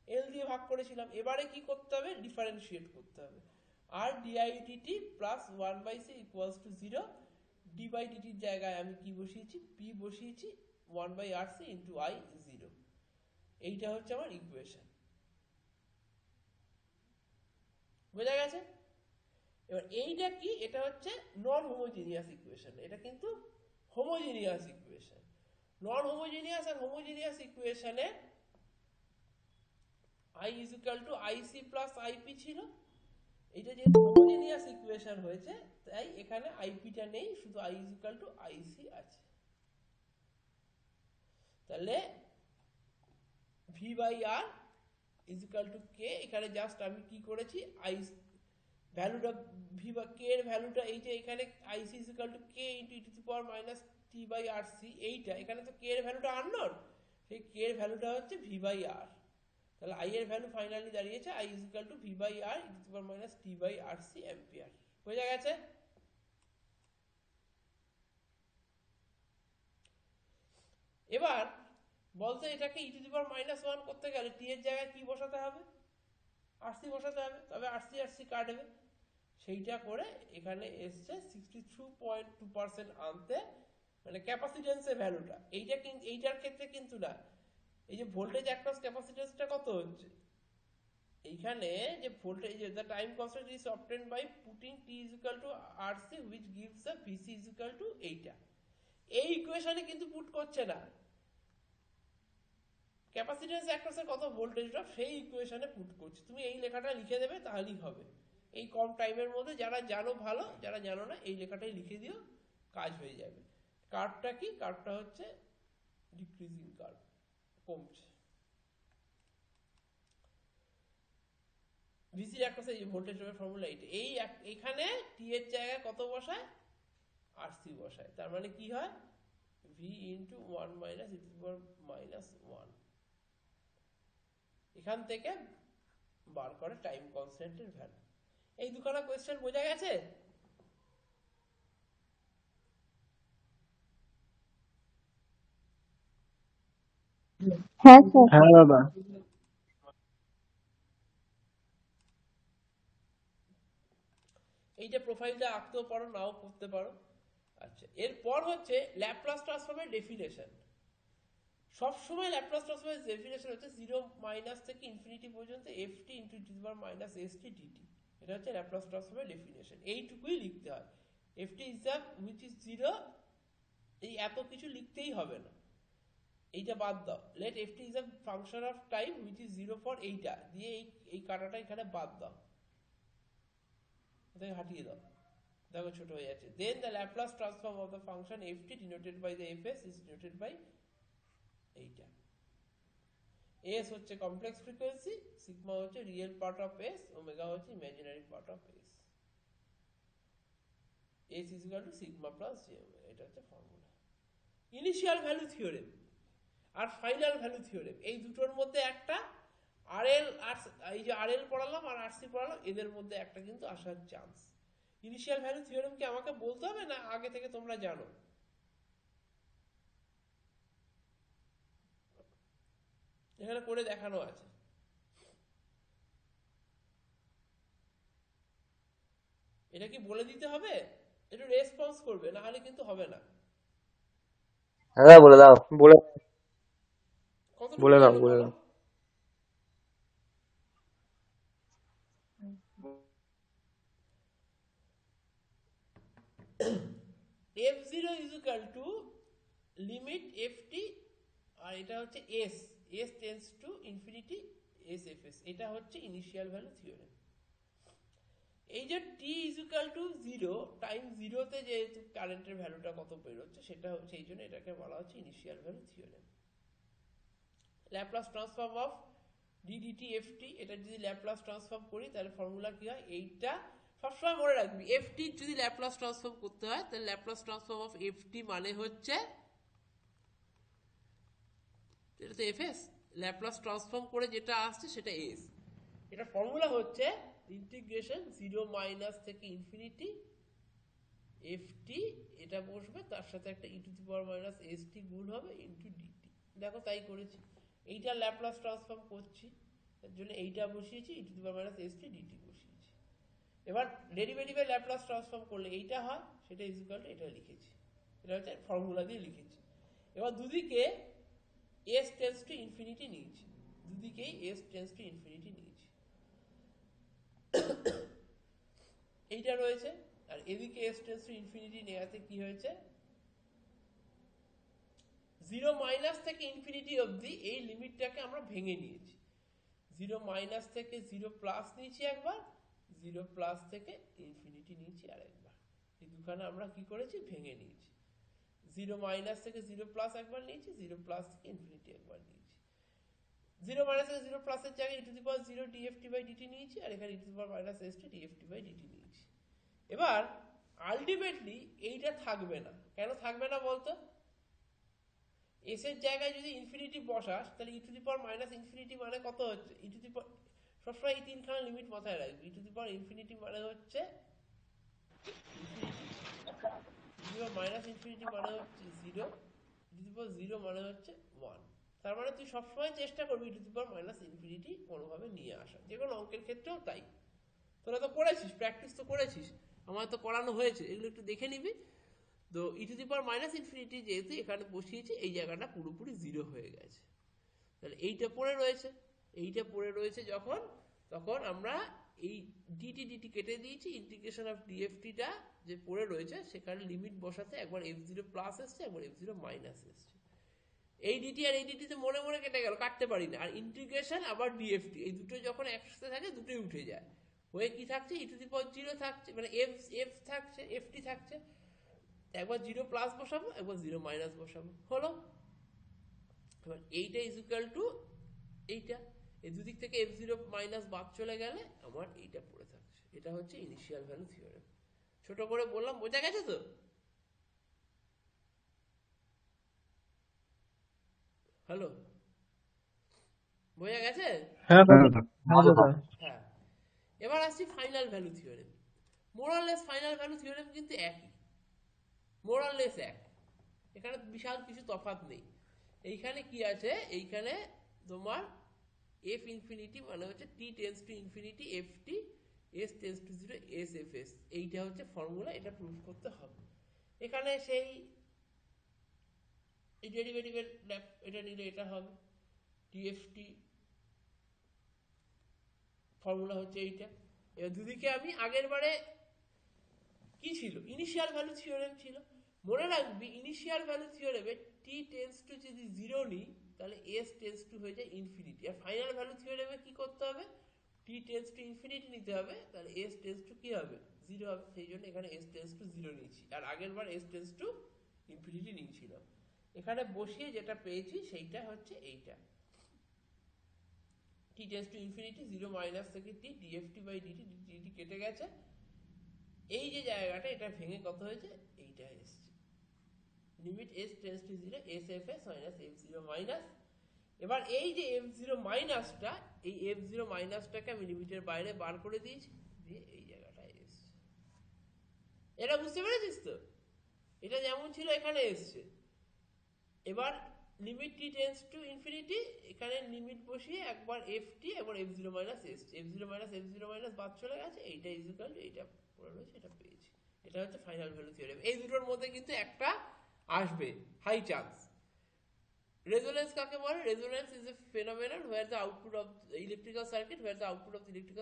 এল দিয়ে ভাগ করেছিলাম। এবারে কি করতে হবে? ডিফারেন্সিয়েট করতে হবে। R di dt plus 1/c equals to 0, D by ডিটির জায়গায় আমি কি বসিয়েছি? পি বসিয়েছি 1/RC ইন্টু আই 0। এইটা হচ্ছে আমার ইকুয়েশন। বোঝা গেছে? এবার এইটা কি, এটা হচ্ছে নন হোমোজিনিয়াস ইকুয়েশন, এটা কিন্তু হোমোজিনিয়াস ইকুয়েশন। নন হোমোজিনিয়াস আর হোমোজিনিয়াস ইকুয়েশনে I is equal to IC plus IP ছিল, এটা যেহেতু হোমোজিনিয়াস ইকুয়েশন হয়েছে তাই এখানে আইপিটা নেই, শুধু I is equal to IC আছে। তাহলে V by R is equal to K, এখানে জাস্ট আমি কি করেছি, আই ভ্যালুটা ভি বা কে এর ভ্যালুটা এই যে এখানে IC is equal to k into e to the power minus t by R c, এইটা এখানে তো কে এর ভ্যালুটা আননোন, সেই কে এর ভ্যালুটা হচ্ছে ভি বাই আর। তাহলে আই এর ভ্যালু ফাইনালি দাঁড়িয়েছে I is equal to V by R e to the power minus t by R C ampere. বোঝা গেছে? এবার বলতে এটাকে ই টু দি পাওয়ার মাইনাস 1 করতে গেলে টি এর জায়গায় কি বসাতে হবে? আরসি বসাতে হবে, তবে আরসি কাটবে। সেইটা করে এখানে এসছে 63.2% আনতে, মানে ক্যাপাসিটেন্সের ভ্যালুটা এইটা, কিন্তু এইটার ক্ষেত্রে কিন্তু না, এই যে ভোল্টেজ অ্যাক্রস ক্যাপাসিটেন্সটা কত হচ্ছে, এইখানে যে voltage, the time constant is obtained by putting t is equal to RC which gives the VC is equal to এইটা। এই ইকুয়েশনে কিন্তু পুট করছে না ক্যাপাসিটেন্স অ্যাক্রসের কত ভোল্টেজ ড্রপ, সেই ইকুয়েশনে পুট করছে। তুমি এই লেখাটা লিখে দেবে তাহলেই হবে। এই কম টাইমের মধ্যে যারা জানো ভালো, যারা জানো না এই লেখাটাই লিখে দিও, কাজ হয়ে যাবে। কার্ভটা কি? কার্ভটা হচ্ছে ডিক্রিজিং কার্ভ, কমছে। ভিসির অ্যাক্রসে এই ভোল্টেজ ড্রপের ফর্মুলা এইটা। এখানে টি এর জায়গায় কত বসায়? আরসি বসায়। তার মানে কি হয়? V into 1 minus E to the power minus 1। এখান থেকে বার করে টাইম কনস্ট্যান্টের ভ্যালু। এই দুখানা কোয়েশ্চেন বোঝা গেছে? হ্যাঁ স্যার। হ্যাঁ দাদা। এইটা প্রোফাইলটা আঁকতেও পারো, নাও করতে পারো। আচ্ছা, এরপর হচ্ছে ল্যাপ্লাস ট্রান্সফর্মের ডেফিনেশন। সবসময় ল্যাপ্লাস ট্রান্সফর্মের ডেফিনেশন হচ্ছে 0 মাইনাস থেকে ইনফিনিটি পর্যন্ত ft into T two the power minus st dt। এটা হচ্ছে ল্যাপ্লাস ট্রান্সফর্মের ডেফিনেশন। এইটুকুই লিখতে হয়। ft is the which is 0, এই এত কিছু লিখতেই হবে না, এইটা বাদ দাও। Let ft is a function of time which is 0 for এইটা দিয়ে এই কাটাটা এখানে বাদ দাও, এটাকে হাটিয়ে দাও, দেখো ছোট হয়ে যাচ্ছে। Then the Laplace transform of the function ft denoted by the fs is denoted by এইটা। s হচ্ছে কমপ্লেক্স ফ্রিকোয়েন্সি, সিগমা হচ্ছে real part of s, omega হচ্ছে imaginary part of s। s is equal to sigma plus j omega. এটা হচ্ছে ফর্মুলা। ইনিশিয়াল ভ্যালু থিওরেম আর ফাইনাল ভ্যালু থিওরেম, এই দুটোর মধ্যে একটা আরএল আর এই যে আরএল পড়ালাম আর আরসি পড়ালাম, এদের মধ্যে একটা কিন্তু আসার চান্স। ইনিশিয়াল ভ্যালু থিওরেম কি আমাকে বলতে হবে না আগে থেকে তোমরা জানো? এখানে করে দেখানো আছে। এটা কি বলে দিতে হবে? একটু রেসপন্স করবে, না হলে কিন্তু হবে না। হ্যাঁ বলে দাও। কতটুকু বলে দাও জানো বলে বলো? দাও। f0 is equal to limit ft, আর এটা হচ্ছে s tends to infinity sfs। এটা হচ্ছে ইনিশিয়াল ভ্যালু থিওরেম। এই যে t is equal to 0, time 0 তে যেহেতু কারেন্টের ভ্যালুটা কত বেরোচ্ছে সেটা সেই জন্য এটাকে বলা হচ্ছে initial value theorem. Laplace transform of ddt ft, এটা যদি ল্যাপ্লাস ট্রান্সফর্ম করি তাহলে ফর্মুলা কি হয়? এইটা সবসময় মনে রাখবি, ft যদি ল্যাপ্লাস ট্রান্সফর্ম করতে হয় তাহলে ল্যাপ্লাস ট্রান্সফর্ম অফ ft মানে হচ্ছে, এটা তো fs, ল্যাপ্লাস ট্রান্সফর্ম করে যেটা আসছে সেটা s। এটা ফর্মুলা হচ্ছে ইন্টিগ্রেশন 0 মাইনাস থেকে ইনফিনিটি ft, এটা বসবে তার সাথে একটা e to the power minus st গুণ হবে ইনটু dt। দেখো তাই করেছি। এইটা ল্যাপ্লাস ট্রান্সফর্ম করছি, তার জন্য এইটা বসিয়েছি, e to the power minus st dt বসিয়েছি। এবার ডেরিভেটিভের ল্যাপ্লাস ট্রান্সফর্ম করলে এইটা হয়, সেটা ইজ ইকুয়াল টু এটা লিখেছি। এটা হচ্ছে ফর্মুলা দিয়ে লিখেছি। এবার দুদিকে s টেন্ডস টু ইনফিনিটি নিয়েছি, দুদিকেই s টেন্ডস টু ইনফিনিটি নিয়েছি, এইটা রয়েছে। আর এদিকে s টেন্ডস টু ইনফিনিটি নেওয়াতে কি হয়েছে? 0 মাইনাস থেকে ইনফিনিটি অবধি এই লিমিটটাকে আমরা ভেঙে নিয়েছি। 0 মাইনাস থেকে 0 প্লাস নিয়েছি একবার, 0 প্লাস থেকে ইনফিনিটি নিয়েছি আরেকবার। এই দুখানা আমরা কি করেছি? ভেঙে নিয়েছি। 0 মাইনাস থেকে 0 প্লাস একবার নিয়েছি, 0 প্লাস থেকে ইনফিনিটি একবার নিয়েছি। 0 মাইনাস থেকে 0 প্লাসের জায়গায় e to the power 0 dft by dt নিয়েছি, আর এখানে e to the power minus st dft by dt নিয়েছি। এবার আলটিমেটলি এইটা থাকবে না। কেন থাকবে না বলতো? s এর জায়গায় যদি ইনফিনিটি বসাস তাহলে e to the power minus infinity মানে কত হচ্ছে? e টু দি পাওয়ার, সবসময় এই তিনখানা লিমিট মাথায় রাখবি। e to the power infinity মানে হচ্ছে মাইনাস ইনফিনিটি মানে হচ্ছে 0, e টু দি পাওয়ার 0 মানে হচ্ছে 1। তার মানে তুই সবসময় চেষ্টা করবি e to the power minus infinity কোনোভাবে নিয়ে আসা, যে কোনো অঙ্কের ক্ষেত্রেও তাই। তোরা তো করেছিস, প্র্যাকটিস তো করেছিস, আমার তো করানো হয়েছে, এগুলো একটু দেখে নিবি। তো e to the power minus infinity যেহেতু এখানে বসিয়েছি, এই জায়গাটা পুরোপুরি 0 হয়ে গেছে। তাহলে এইটা পড়ে রয়েছে, এইটা পড়ে রয়েছে যখন, তখন আমরা এই ডিটি ডিটি কেটে দিয়েছি, ইন্টিগ্রেশন অফ ডিএফটিটা যে পড়ে রয়েছে সেখানে লিমিট বসাতে একবার f0 প্লাস এসছে, একবার f0 মাইনাস এসছে। এই ডিটি আর এই ডিটিতে মনে মনে কেটে গেল, কাটতে পারি না। আর ইন্টিগ্রেশন আবার ডিএফটি, এই দুটো যখন একসাথে থাকে দুটোই উঠে যায়, হয়ে কি থাকছে? e টু দি পাওয়ার 0 থাকছে, মানে f থাকছে, ft থাকছে। একবার 0 প্লাস বসাবো, একবার 0 মাইনাস বসাবো, হলো। এবার এইটা ইজ ইকুয়াল টু এইটা, এই দুদিক থেকে f0 মাইনাস বাদ চলে গেলে আমার এইটা পড়ে থাকছে। এটা হচ্ছে ইনিশিয়াল ভ্যালু থিওরেম। ছোট করে বললাম, বোঝা গেছে তো? হ্যালো, বোঝা গেছে? হ্যাঁ দাদা, হ্যাঁ দাদা। হ্যাঁ, এবার আসছি final value theorem. More or less final value theorem কিন্তু একই, মোরাললেস এক, এখানে বিশাল কিছু তফাৎ নেই। এইখানে কি আছে, এইখানে তোমার এফ ইনফিনিটি মানে হচ্ছে টি tends to infinity F T, S tends two 0 S F S, এইটা হচ্ছে ফর্মুলা, এটা প্রুফ করতে হবে। এখানে সেই এই ডেরিভেটিভের এটা নিলে এটা হবে টিএফটি, ফর্মুলা হচ্ছে এইটা। এবার দুদিকে আমি আগের বারে কি ছিল, ইনিশিয়াল ভ্যালু থিওরেম ছিল। মনে রাখবি ইনিশিয়াল ভ্যালু থিওরেমে টি টেন্স টু যদি 0 নিই তাহলে এস টেন্স টু হয়ে যায় ইনফিনিটি। আর ফাইনাল ভ্যালু থিওরেমে কি করতে হবে, টি টেন্স টু ইনফিনিটি নিতে হবে, তাহলে এস টেন্স টু কি হবে, 0 হবে। সেই জন্য এখানে এস টেন্স টু 0 নিয়েছি, আর আগের বার এস টেন্স টু ইনফিনিটি নিয়েছিলাম। এখানে বসিয়ে যেটা পেয়েছি সেইটা হচ্ছে এইটা, টি টেন্স টু ইনফিনিটি 0 মাইনাস থেকে টি ডিএফটি বাই ডিটি, ডিটি কেটে গেছে, এই যে জায়গাটা এটা ভেঙে কত হয়েছে, এইটা এসছে limit S tends two 0 S F S minus F 0 minus. এবার এই যে এফ 0 মাইনাসটা, এই এফ 0 মাইনাসটাকে আমি লিমিটের বাইরে বার করে দিয়েছি, দিয়ে এই জায়গাটায় এসছে। এটা বুঝতে পেরেছিস তো? এটা যেমন ছিল এখানে এসছে। এবার limit T tends to infinity, এখানে লিমিট বসিয়ে একবার এফ টি, একবার এফ 0 মাইনাস এসছে, এফ 0 মাইনাস এফ 0 মাইনাস বাদ চলে গেছে, এইটা ইজ ইকুয়াল টু এইটা পড়ে রয়েছে, এটা পেয়েছি। এটা হচ্ছে ফাইনাল ভ্যালু থিওরেম। এই দুটোর মধ্যে কিন্তু একটা আসবে, হাই চান্স। রেজোনেন্স কাকে বলে? Resonance is a phenomenon where the output of the electrical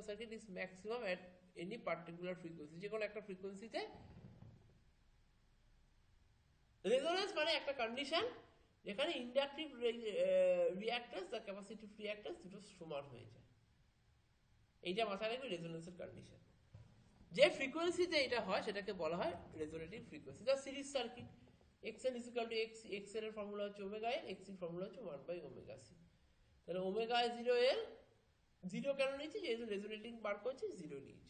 circuit is maximum at any particular frequency। যে কোনো একটা ফ্রিকোয়েন্সিতে রেজোনেন্স মানে একটা কন্ডিশন যেখানে ইন্ডাকটিভ রিঅ্যাক্ট্যান্স আর ক্যাপাসিটিভ রিঅ্যাক্ট্যান্স দুটো সমান হয়ে যায়। এইটা মাথায় রাখবে রেজোনেন্সের কন্ডিশন। যে ফ্রিকোয়েন্সিতে এটা হয় সেটাকে বলা হয় resonating frequency. The series circuit XL is equal to X, XL এর ফর্মুলা হচ্ছে ওমেগা এল, XC এর ফর্মুলা হচ্ছে 1 বাই ওমেগা সি। তাহলে ওমেগা 0 এল, 0 কেন নিয়েছি, যেহেতু রেজোনেটিং বার করছি 0 নিয়েছি।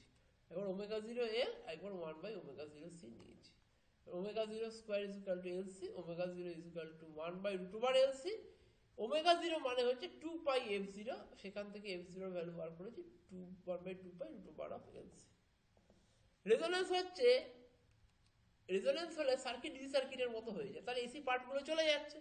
এবার ওমেগা 0 এল, একবার 1 বাই ওমেগা 0 সি নিয়েছি। Omega 0 square is equal to LC, omega 0 is equal to 1 by root over LC. Omega 0 মানে হচ্ছে 2 পাই এফ 0, সেখান থেকে এফ 0 ভ্যালু বার করেছি 1 by 2 pi root over of LC. Resonance হচ্ছে, রেজোনেন্স হলে সার্কিট ডিসি সার্কিটের মতো হয়ে যায়, তাহলে এসি পার্টগুলো চলে যাচ্ছে।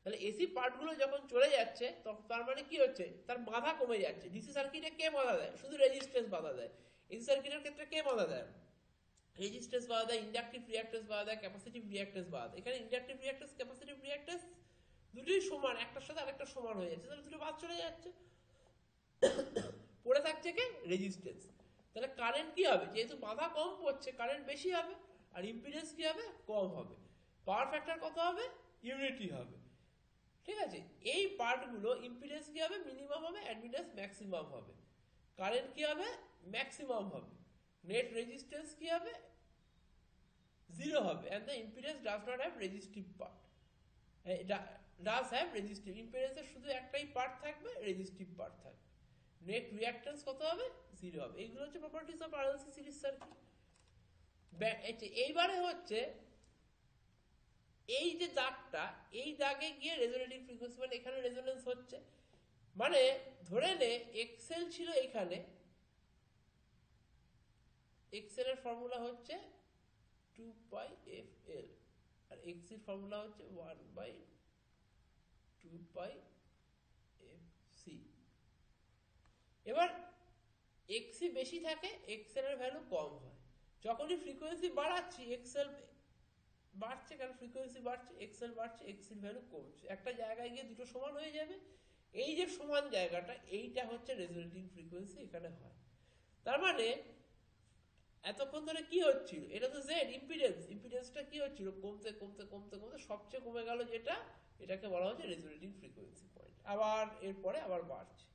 তাহলে এসি পার্টগুলো যখন চলে যাচ্ছে তখন তার মানে কি হচ্ছে, তার বাধা কমে যাচ্ছে। ডিসি সার্কিটে কে বাধা দেয়, শুধু রেজিস্ট্যান্স বাধা দেয়। এসি সার্কিটের ক্ষেত্রে কে বাধা দেয়, রেজিস্ট্যান্স বাধা দেয়, ইন্ডাকটিভ রিঅ্যাক্ট্যান্স বাধা দেয়, ক্যাপাসিটিভ রিঅ্যাক্ট্যান্স বাধা দেয়। এখানে ইন্ডাকটিভ রিঅ্যাক্ট্যান্স, ক্যাপাসিটিভ রিঅ্যাক্ট্যান্স দুটোই সমান, একটার সাথে আরেকটা সমান হয়ে যাচ্ছে, তাহলে দুটো বাদ চলে যাচ্ছে। পড়ে থাকছে কে, রেজিস্ট্যান্স। তাহলে কারেন্ট কি হবে, যেহেতু বাধা কম পড়ছে কারেন্ট বেশি হবে, আর ইম্পিডেন্স কি হবে, কম হবে। পাওয়ার ফ্যাক্টর কত হবে, ইউনিটি হবে। ঠিক আছে, এই পার্টগুলো ইম্পিডেন্স কি হবে, মিনিমাম হবে, অ্যাডমিটেন্স ম্যাক্সিমাম হবে, কারেন্ট কি হবে, ম্যাক্সিমাম হবে, নেট রেজিস্ট্যান্স কি হবে, 0 হবে, and the impedance does not have resistive part, does have resistive। ইম্পিডেন্সের শুধু একটাই পার্ট থাকবে, রেজিস্টিভ পার্ট থাকবে। নেট রিঅ্যাক্ট্যান্স কত হবে, 0 হবে। এগুলো হচ্ছে properties of RLC series circuit. এইবারে হচ্ছে এই যে দাগটা, এই দাগে গিয়ে রেজোনেটিং ফ্রিকোয়েন্সি, মানে এখানে রেজোনেন্স হচ্ছে, মানে ধরে নে এক্সেল ছিল এখানে, এক্সেল এর ফর্মুলা হচ্ছে 2 পাই এফ এল, আর এক্স এর ফর্মুলা হচ্ছে 1 বাই 2 পাই এফ সি। এবার এক্সি বেশি থাকে, এক্সেল এর ভ্যালু কম হয়। যখনই ফ্রিকোয়েন্সি বাড়াচ্ছি এক্সেল বাড়ছে, কারণ ফ্রিকোয়েন্সি বাড়ছে, এক্সেল বাড়ছে, এক্সির ভ্যালু কমছে। একটা জায়গায় গিয়ে দুটো সমান হয়ে যাবে। এই যে সমান জায়গাটা, এইটা হচ্ছে রেজোনেটিং ফ্রিকোয়েন্সি এখানে হয়। তার মানে এতক্ষণ ধরে কি হচ্ছিল, এটা তো জেড ইম্পিডেন্স, ইম্পিডেন্সটা কি হচ্ছিল, কমতে কমতে কমতে কমতে সবচেয়ে কমে গেল যেটা, এটাকে বলা হচ্ছে রেজোনেটিং ফ্রিকোয়েন্সি পয়েন্ট। আবার এরপরে আবার বাড়ছে।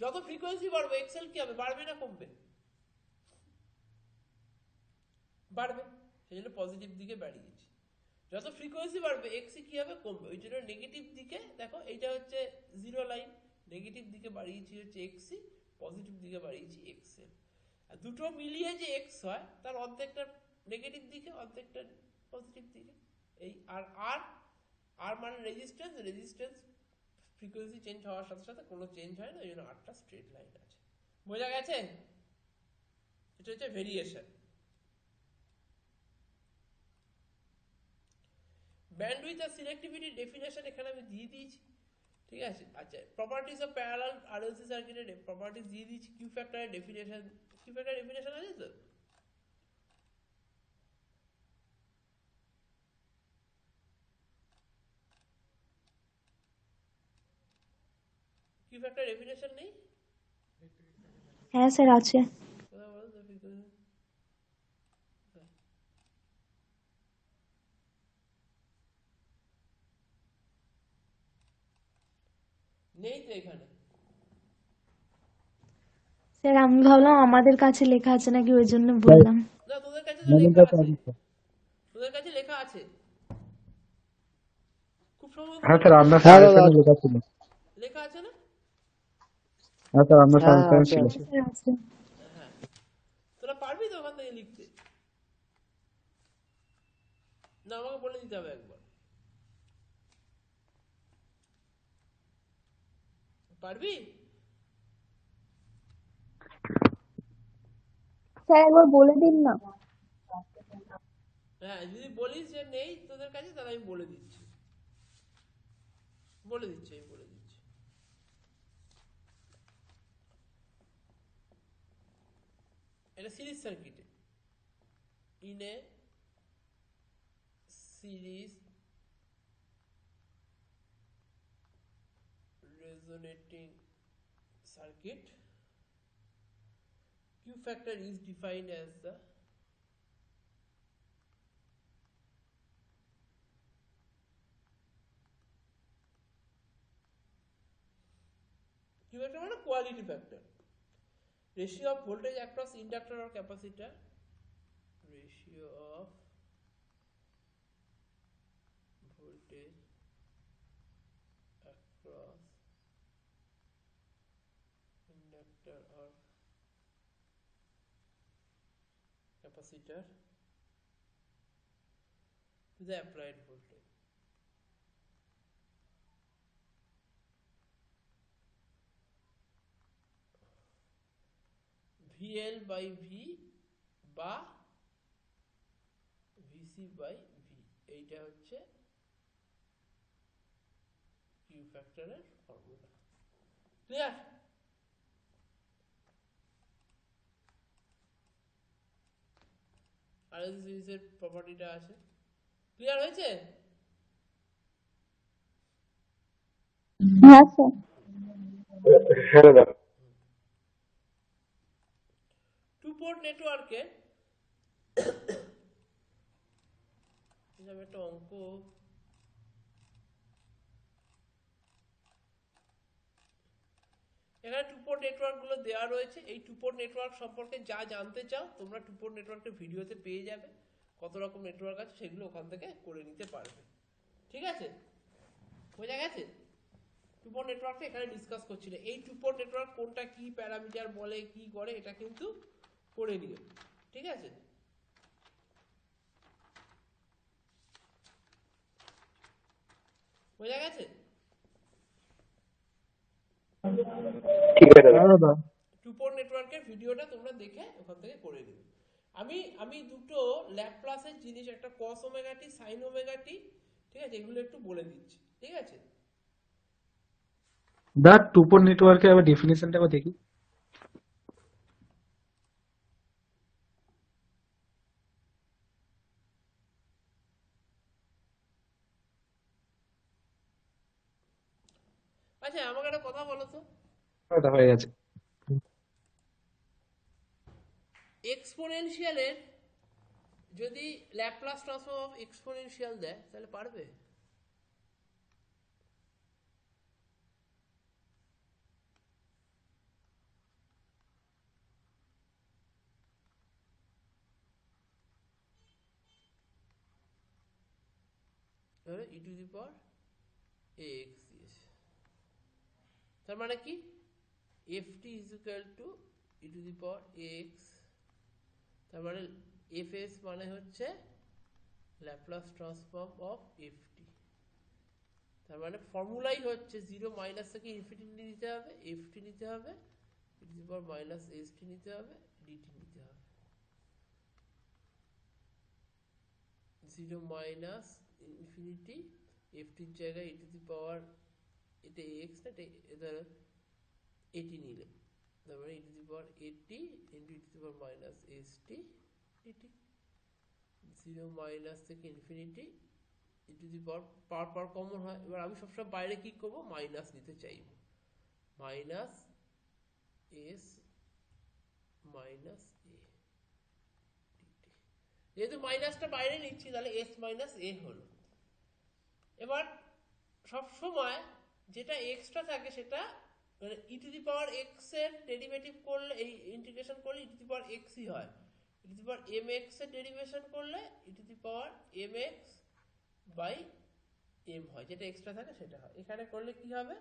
যত ফ্রিকোয়েন্সি বাড়বে এক্সেল কি হবে, বাড়বে না কমবে, বাড়বে। সেই জন্য পজিটিভ দিকে বাড়িয়েছি। যত ফ্রিকোয়েন্সি বাড়বে এক্সি কি হবে, কমবে। ওই জন্য নেগেটিভ দিকে দেখো, এইটা হচ্ছে জিরো লাইন, নেগেটিভ দিকে বাড়িয়েছি হচ্ছে এক্সি, পজিটিভ দিকে বাড়িয়েছি এক্সএল। আর দুটো মিলিয়ে যে এক্স হয় তার অর্ধেকটা নেগেটিভ দিকে, অর্ধেকটা পজিটিভ দিকে। এই আর আর আর মানে রেজিস্ট্যান্স, রেজিস্ট্যান্স ফ্রিকোয়েন্সি চেঞ্জ হওয়ার সাথে সাথে কোনো চেঞ্জ হয় না, ওই জন্য আরটা স্ট্রেট লাইন আছে। বোঝা গেছে? এটা হচ্ছে ভেরিয়েশন। ব্যান্ডউইথ আর সিলেক্টিভিটি ডেফিনেশন এখানে আমি দিয়ে দিয়েছি, ঠিক আছে। আচ্ছা, প্রপার্টিজ অফ প্যারালাল আরএলসি সার্কিটের প্রপার্টিজ দিয়ে দিয়েছি। কিউ ফ্যাক্টরের ডেফিনেশন, কিউ ফ্যাক্টর ডেফিনেশন আছে তো? কিউ ফ্যাক্টর ডেফিনেশন নেই? হ্যাঁ স্যার আছে। কোথায় বলো তো frequency? নেই তো এখানে। স্যার আমি ভাবলাম আমাদের কাছে লেখা আছে নাকি, ওই জন্য বললাম। না, তোদের কাছে তো আমাদের লেখা কাছে আছে, আছে স্যার। তোদের কাছে লেখা আছে খুব সম্ভবত। হ্যাঁ স্যার, আপনার হ্যাঁ দাদা, সাজেশনে লেখা ছিল। লেখা আছে না? হ্যাঁ স্যার, আপনার হ্যাঁ সাজেশনে আছে ছিল। আছে। স্যার আছে। হ্যাঁ, তোরা পারবি তো ওখান থেকে লিখতে? না, আমাকে বলে দিতে হবে একবার। পারবি? স্যার একবার বলে দিন না। হ্যাঁ, যদি বলিস যে নেই তোদের কাছে, তাহলে আমি বলে দিচ্ছি, বলে দিচ্ছি, আমি বলে দিচ্ছি। এটা সিরিজ সার্কিটে, in a series resonating circuit, Q factor is defined as the Q factor মানে quality factor, ratio of voltage across inductor or capacitor, ratio of voltage across inductor or capacitor to the applied voltage. VL by V বা VC by V, এইটা হচ্ছে Q ফ্যাক্টরের ফর্মুলা। ক্লিয়ার? আরএলসি সিরিজের প্রপার্টিটা আছে। ক্লিয়ার হয়েছে? হ্যাঁ স্যার। হ্যাঁ দাদা। টু পোর্ট নেটওয়ার্কে একটা অঙ্ক, এখানে টু পোর্ট নেটওয়ার্ক গুলো দেওয়া রয়েছে। এই টু পোর্ট নেটওয়ার্ক সম্পর্কে যা জানতে চাও তোমরা টু পোর্ট নেটওয়ার্কের ভিডিওতে পেয়ে যাবে। কত রকম নেটওয়ার্ক আছে সেগুলো ওখান থেকে করে নিতে পারবে, ঠিক আছে? বোঝা গেছে? টু পোর্ট নেটওয়ার্কটা এখানে ডিসকাস করছিল। এই টু পোর্ট নেটওয়ার্ক কোনটা কি প্যারামিটার বলে, কি করে, এটা কিন্তু করে নিও, ঠিক আছে? বোঝা গেছে? ঠিক আছে দাদা। হ্যাঁ দাদা। টু পোর্ট নেটওয়ার্কের ভিডিওটা তোমরা দেখে ওখান থেকে করে নিবে। আমি দুটো ল্যাপ্লাসের জিনিস, একটা cos ওমেগা টি, sin ওমেগা টি, ঠিক আছে, এগুলো একটু বলে দিচ্ছি, ঠিক আছে? দা টু পোর্ট নেটওয়ার্কের আবার ডেফিনিশনটা আবার দেখি। আচ্ছা, আমাকে একটা কথা বলো তো, ওটা হয়ে গেছে। এক্সপোনেনশিয়ালের যদি ল্যাপ্লাস ট্রান্সফর্ম অফ এক্সপোনেনশিয়াল দেয় তাহলে পারবে? ধরে ই টু দি পাওয়ার এক্স দিয়েছে। তার মানে কি ft is equal two E to the power x, তার মানে fs মানে হচ্ছে ল্যাপ্লাস ট্রান্সফর্ম অফ ft। তার মানে ফর্মুলাই হচ্ছে 0 মাইনাস থেকে ইনফিনিটি নিতে হবে, ft নিতে হবে, e to the power minus st নিতে হবে, dt নিতে হবে। 0 মাইনাস ইনফিনিটি ft এর জায়গায় ই টু দি পাওয়ার, এটা x না, এটা এটি নিলে, তারপরে e to the power 80 into e to the power minus st dt। 0 minus থেকে infinity e to the power power common হয়। এবার আমি সবসময় বাইরে কি করব, মাইনাস নিতে চাইব, minus s minus a dt। যেহেতু মাইনাসটা বাইরে নিচ্ছি তাহলে s মাইনাস a হলো। এবার সবসময় যেটা এক্সট্রা থাকে সেটা মানে E to the power x এর ডেরিভেটিভ করলে, এই ইন্টিগ্রেশন করলে ই টু দি পাওয়ার এক্সই হয়। E to the power m x এর ডেরিভেশন করলে e to the power m x by m হয়, যেটা এক্সট্রা থাকে সেটা হয়। এখানে করলে কি হবে,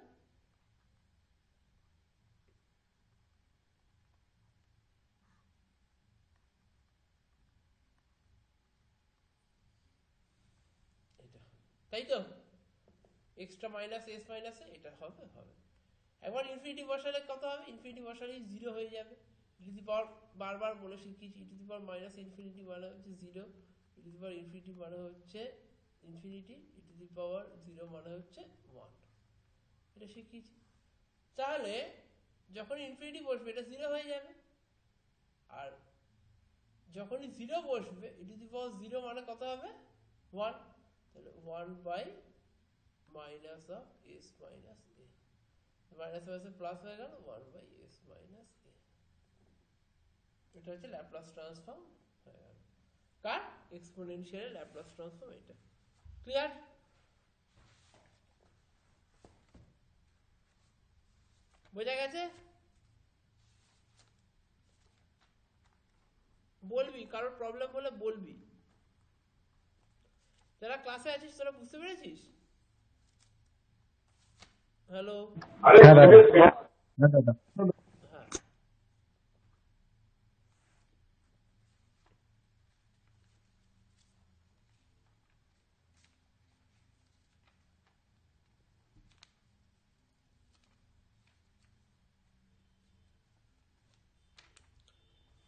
এটা তাই তো, এক্সট্রা মাইনাস এস মাইনাস এটা হবে হবে। একবার ইনফিনিটি বসালে কত হবে, ইনফিনিটি বসালে 0 হয়ে যাবে। ই টু দি পাওয়ার বারবার বলে শিখিয়েছি, e to the power minus infinity মানে হচ্ছে 0, ই টু দি পাওয়ার ইনফিনিটি মানে হচ্ছে infinity, e to the power 0 মানে হচ্ছে 1, এটা শিখিয়েছি। তাহলে যখন ইনফিনিটি বসবে এটা 0 হয়ে যাবে, আর যখনই 0 বসবে ই টু দি পাওয়ার 0 মানে কত হবে 1, তাহলে 1 by minus of S minus A, minus মাইনাসে প্লাস হয়ে গেল 1 বাই এস মাইনাস এ। এটা হচ্ছে ল্যাপ্লাস ট্রান্সফর্ম হয়ে গেল কার, এক্সপোনেনশিয়াল ল্যাপ্লাস ট্রান্সফর্ম। এটা ক্লিয়ার? বোঝা গেছে? বলবি, কারোর প্রবলেম হলে বলবি। যারা ক্লাসে আছিস তোরা বুঝতে পেরেছিস? হ্যালো, হ্যাঁ দাদা, হ্যাঁ দাদা। হ্যাঁ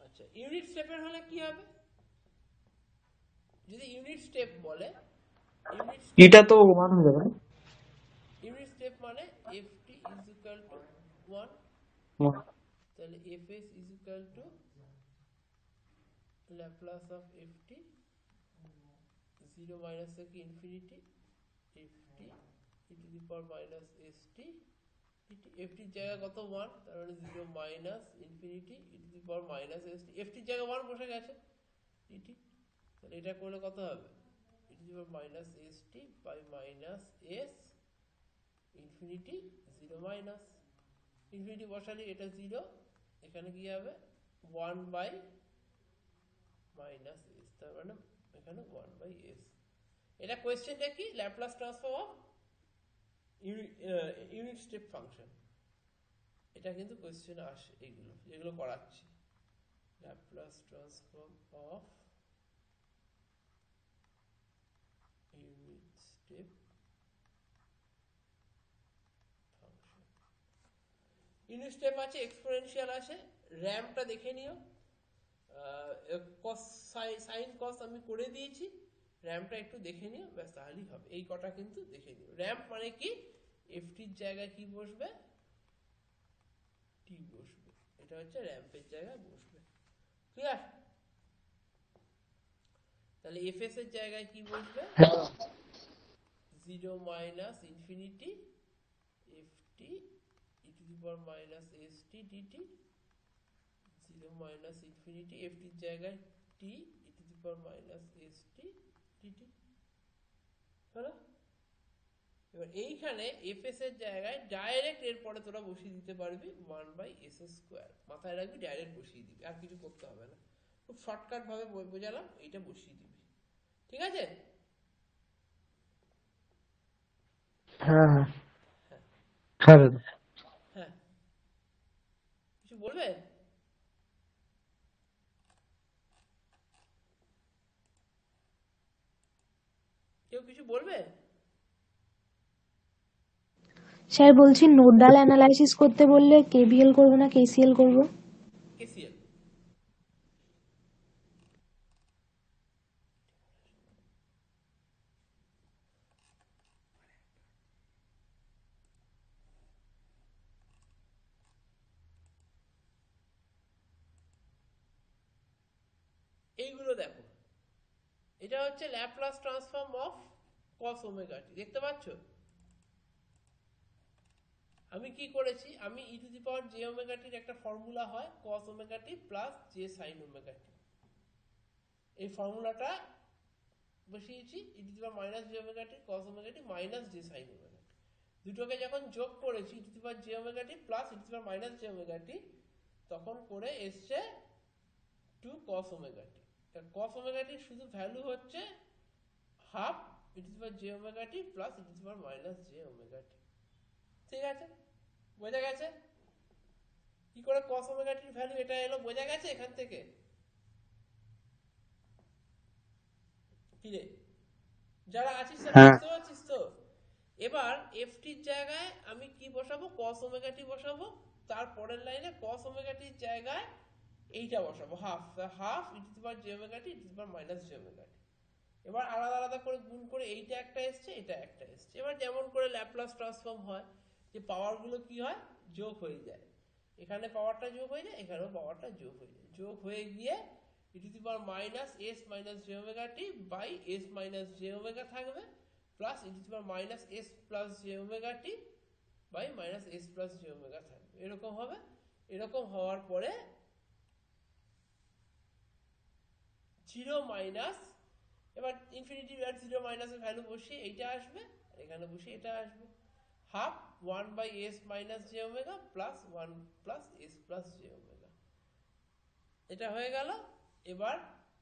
আচ্ছা, ইউনিট স্টেপের হলে কি হবে, যদি ইউনিট স্টেপ বলে, ইউনিট এটা তো 1 হয়ে যাবে না? ইউনিট স্টেপ মানে ft is equal to 1, One. তাহলে fs is equal to Laplace of ft 0 minus থেকে infinity ft e to the power minus st dt। ft এর জায়গা কত 1, তার মানে 0 minus infinity e to the power minus st, ft এর জায়গা 1 বসে গেছে dt। তাহলে এটা করলে কত হবে, e to the power minus st by minus s infinity 0 minus, infinity বসালে এটা 0, এখানে কি হবে 1 বাই মাইনাস s, তার মানে এখানে 1 বাই s। এটা কোয়েশ্চেনটা কি, Laplace transform of unit step function. এটা কিন্তু কোয়েশ্চেন আসে, এইগুলো যেগুলো করাচ্ছি, Laplace transform of unit step function. Unit step আছে, এক্সপোনেনশিয়াল আছে, র্যাম্পটা দেখে নিও, সাইন কস আমি করে দিয়েছি, র্যাম্পটা একটু দেখে নিও, ব্যাস তাহলেই হবে। এই কটা কিন্তু দেখে নিও। র্যাম্প মানে কি, এফটির জায়গায় কি বসবে, টি বসবে, এটা হচ্ছে র্যাম্পের জায়গায় বসবে। ক্লিয়ার? তাহলে এফএস এর জায়গায় কি বসবে, 0 minus infinity ft e to the power minus st dt, 0 minus infinity এফটির জায়গায় t e to the power minus st dt হলো। এবার এইখানে এফএস এর জায়গায় ডাইরেক্ট এরপরে তোরা বসিয়ে দিতে পারবি 1 বাই এস স্কোয়ার, মাথায় রাখবি, ডাইরেক্ট বসিয়ে দিবি, আর কিছু করতে হবে না। খুব শর্টকাট ভাবে বোঝালাম, এইটা বসিয়ে দিবি, ঠিক আছে? হ্যাঁ হ্যাঁ হ্যাঁ হ্যাঁ দাদা। হ্যাঁ, কিছু বলবেন? কেউ কিছু বলবে? স্যার বলছি নোডাল অ্যানালাইসিস করতে বললে কেভিএল করবো না কেসিএল করবো? কেসিএল। এইগুলো দেখো, এটা হচ্ছে Laplace transform of cos omega t, দেখতে পাচ্ছ? আমি কি করেছি, আমি e to the power j omega টির একটা ফর্মুলা হয় cos omega t plus j sine omega t, এই ফর্মুলাটা বসিয়েছি e to the power minus j omega t cos omega t minus j sine omega t, দুটোকে যখন যোগ করেছি e to the power j omega t plus e to the power minus j omega t, তখন করে এসছে 2 cos omega t. cos omega t শুধু ভ্যালু হচ্ছে half e to the power j omega t plus e to the power minus j omega t. ঠিক আছে, বোঝা গেছে কি করে cos ওমেগা টির ভ্যালু এটা এলো, বোঝা গেছে এখান থেকে? কি রে, যারা আছিস তারা হ্যাঁ বুঝতে পারছিস তো? এবার এফটির জায়গায় আমি কি বসাবো, cos ওমেগা টি বসাবো, তারপরের লাইনে cos ওমেগা টির জায়গায় এইটা বসাবো half, half e to the power j omega t e to the power minus j omega t. এবার আলাদা আলাদা করে গুণ করে এইটা একটা এসছে এটা একটা এসছে। এবার যেমন করে ল্যাপ্লাস ট্রান্সফর্ম হয়, যে পাওয়ারগুলো কি হয়, যোগ হয়ে যায়, এখানে পাওয়ারটা যোগ হয়ে যায়, এখানেও পাওয়ারটা যোগ হয়ে যায়, যোগ হয়ে গিয়ে e to the power minus s minus j omega t by s minus j omega থাকবে, plus e to the power minus s plus j omega t by minus s plus j omega থাকবে, এরকম হবে। এরকম হওয়ার পরে 0 মাইনাস, এবার ইনফিনিটি আর 0 মাইনাসের ভ্যালু বসিয়ে এইটা আসবে, আর এখানে বসিয়ে এটা আসবে, half 1 by s minus j omega plus 1 plus s plus j omega, এটা হয়ে গেল। এবার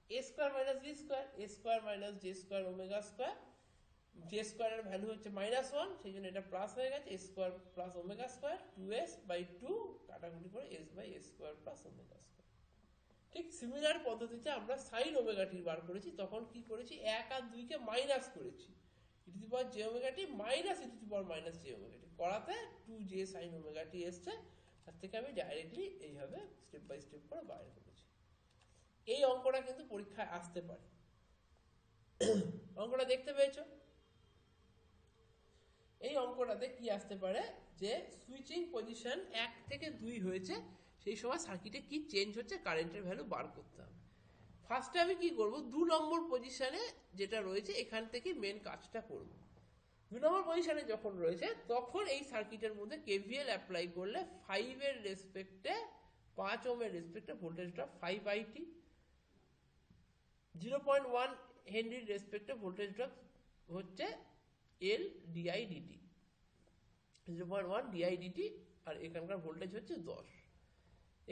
a square minus b square, a square minus j square omega square, j স্কোয়ারের ভ্যালু হচ্ছে -1, সেই জন্য এটা প্লাস হয়ে গেছে, a square plus omega square 2s by 2 কাটাকুটি করে s by a square plus omega square. ঠিক সিমিলার পদ্ধতিতে আমরা সাইন ওমেগা টি বার করেছি, তখন কি করেছি 1 আর 2 কে মাইনাস করেছি, e to the power j omega t minus E to the power minus j omega t করাতে 2j সাইন ওমেগা টি এসছে, তার থেকে আমি ডাইরেক্টলি এইভাবে স্টেপ বাই স্টেপ করে বাইর করেছি। এই অঙ্কটা কিন্তু পরীক্ষায় আসতে পারে, অঙ্কটা দেখতে পেয়েছো? এই অঙ্কটাতে কি আসতে পারে, যে সুইচিং পজিশন 1 থেকে 2 হয়েছে, সেই সময় সার্কিটে কি চেঞ্জ হচ্ছে কারেন্টের ভ্যালু বার করতে হবে। ফার্স্টে আমি কি করব, 2 নম্বর পজিশনে যেটা রয়েছে এখান থেকে মেন কাজটা করব। 2 নম্বর পজিশনে যখন রয়েছে তখন এই সার্কিটের মধ্যে কেভিএল অ্যাপ্লাই করলে 5 এর রেসপেক্টে 5 ওহমের রেসপেক্টে ভোল্টেজ ড্রপ 5 it, 0.1 হেনরির রেসপেক্টে ভোল্টেজ ড্রপ হচ্ছে l di dt, 0.1 di dt, আর এখানকার ভোল্টেজ হচ্ছে 10।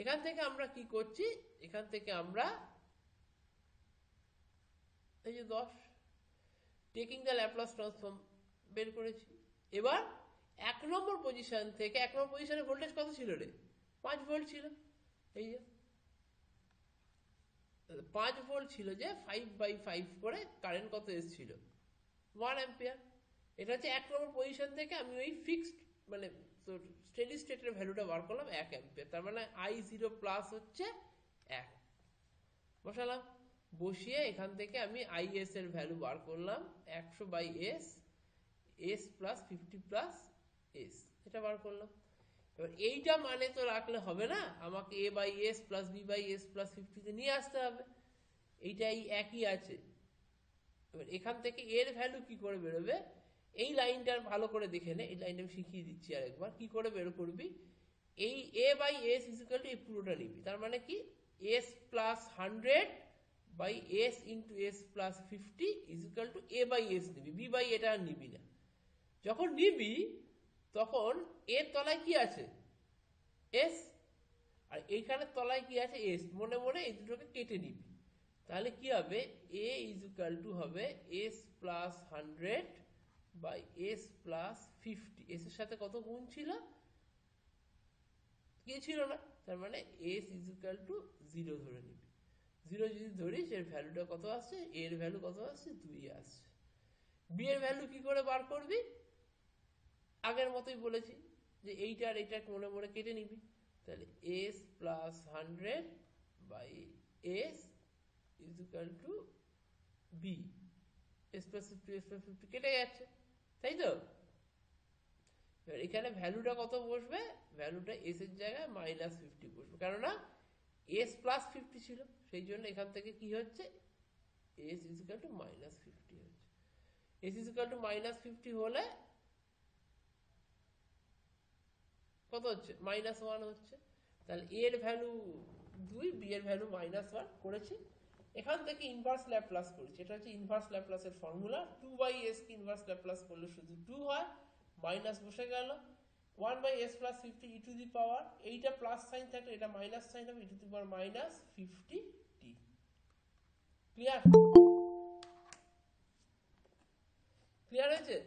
এখান থেকে আমরা কি করছি, এখান থেকে আমরা এই যে 10 টেকিং দ্য ল্যাপ্লাস ট্রান্সফর্ম বের করেছি। এবার 1 নম্বর পজিশন থেকে, 1 নম্বর পজিশনে ভোল্টেজ কত ছিল রে, 5 ভোল্ট ছিল, এই যে 5 ভোল্ট ছিল, যে 5/5 করে কারেন্ট কত এসেছিল 1 অ্যাম্পিয়ার। এটা হচ্ছে 1 নম্বর পজিশন থেকে আমি ওই ফিক্সড মানে স্টেডি স্টেটের ভ্যালুটা বার করলাম 1 অ্যাম্পিয়ার, তার মানে I0 প্লাস হচ্ছে 1 বসালাম, বসিয়ে এখান থেকে আমি IS এর ভ্যালু বার করলাম 100/s, s plus 50 plus s, এটা বার করলাম। এবার এইটা মানে তো রাখলে হবে না, আমাকে a/s প্লাস b/s প্লাস 50 তে নিয়ে আসতে হবে, এইটাই একই আছে। এবার এখান থেকে এর ভ্যালু কি করে বেরোবে, এই লাইনটা ভালো করে দেখে নে, এই লাইনটা আমি শিখিয়ে দিচ্ছি আরেকবার কি করে বের করবি। এই a/s ইকুয়াল টু এই পুরোটা নিবি, তার মানে কি s plus 100 by s into s plus 50 equal to a/s নিবি, b বাই এটা আর নিবি না। যখন নিবি তখন এর তলায় কি আছে s, আর এইখানের তলায় কি আছে s, মনে মনে এই দুটোকে কেটে নিবি, তাহলে কি হবে a ইকুয়াল টু হবে s plus 100 by S plus 50, S এর সাথে কত গুণ ছিল, কি ছিল না, তার মানে এস ইজ ইকুয়াল টু 0 ধরে নিবি। 0 যদি ধরিস এর ভ্যালুটা কত আসছে, এর ভ্যালু কত আসছে, 2 আসছে। বি এর ভ্যালু কি করে বার করবি, আগের মতোই বলেছি যে এইটা আর এইটা মনে মনে কেটে নিবি, তাহলে S plus 100 by S is equal to B, S plus 50 S plus 50 কেটে যাচ্ছে, তাই তো। এবার এখানে ভ্যালুটা কত বসবে, ভ্যালুটা এস এর জায়গায় -50 বসবে, কেননা এস প্লাস 50 ছিল, সেই জন্য এখান থেকে কি হচ্ছে, এস ইজ ইকুয়াল টু -50 হচ্ছে। এস ইজ ইকুয়াল টু -50 হলে কত হচ্ছে, -1 হচ্ছে। তাহলে এর ভ্যালু 2, বি এর ভ্যালু -1 করেছি। এখান থেকে ইনভার্স ল্যাপ্লাস করেছি, এটা হচ্ছে ইনভার্স ল্যাপ্লাসের ফর্মুলা। 2/s কে ইনভার্স ল্যাপ্লাস করলে শুধু 2 হয়, মাইনাস বসে গেল, 1/s plus 50 E to the পাওয়ার, এইটা প্লাস সাইন থাকলে এটা মাইনাস সাইন হবে, e to the power -50t। Clear, clear হয়েছে?